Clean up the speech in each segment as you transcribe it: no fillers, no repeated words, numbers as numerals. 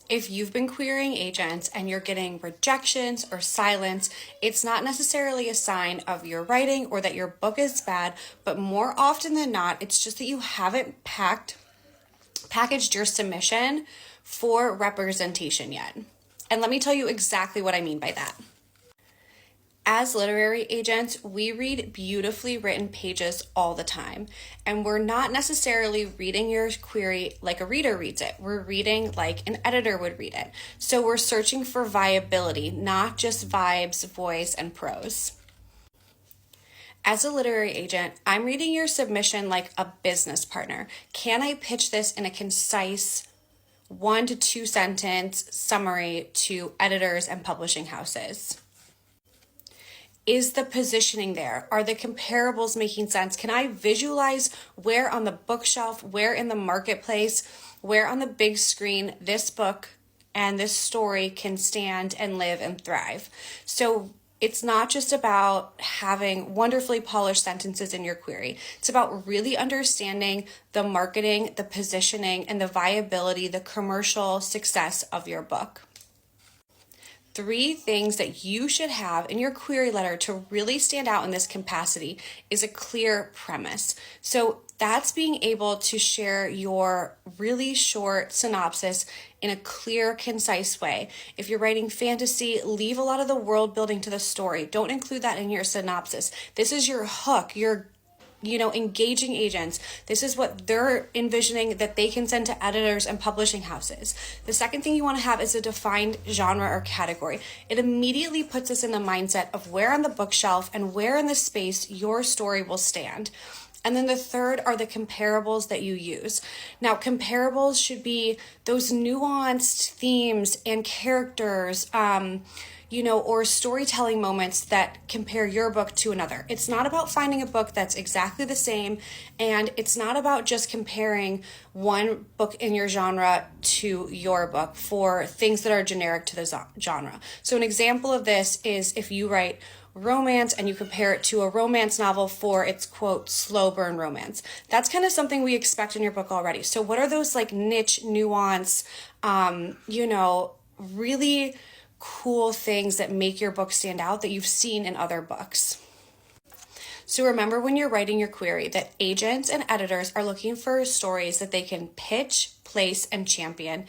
If you've been querying agents and you're getting rejections or silence, it's not necessarily a sign of your writing or that your book is bad, but more often than not, it's just that you haven't packaged your submission for representation yet. And let me tell you exactly what I mean by that. As literary agents, we read beautifully written pages all the time, and we're not necessarily reading your query like a reader reads it. We're reading like an editor would read it. So we're searching for viability, not just vibes, voice, and prose. As a literary agent, I'm reading your submission like a business partner. Can I pitch this in a concise 1 to 2 sentence summary to editors and publishing houses? Is the positioning there? Are the comparables making sense? Can I visualize where on the bookshelf, where in the marketplace, where on the big screen this book and this story can stand and live and thrive? So it's not just about having wonderfully polished sentences in your query. It's about really understanding the marketing, the positioning, and the viability, the commercial success of your book. 3 things that you should have in your query letter to really stand out in this capacity is a clear premise. So that's being able to share your really short synopsis in a clear, concise way. If you're writing fantasy, leave a lot of the world building to the story. Don't include that in your synopsis. This is your hook, your engaging agents. This is what they're envisioning that they can send to editors and publishing houses. The second thing you want to have is a defined genre or category. It immediately puts us in the mindset of where on the bookshelf and where in the space your story will stand. And then the third are the comparables that you use. Now, comparables should be those nuanced themes and characters, or storytelling moments that compare your book to another. It's not about finding a book that's exactly the same, and it's not about just comparing one book in your genre to your book for things that are generic to the genre. So an example of this is if you write romance and you compare it to a romance novel for its quote slow burn romance. That's kind of something we expect in your book already. So what are those like niche nuance, really cool things that make your book stand out that you've seen in other books? So remember when you're writing your query that agents and editors are looking for stories that they can pitch, place, and champion.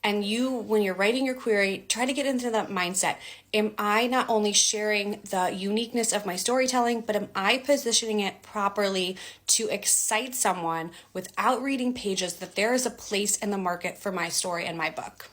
And you, when you're writing your query, try to get into that mindset. Am I not only sharing the uniqueness of my storytelling, but am I positioning it properly to excite someone without reading pages that there is a place in the market for my story and my book?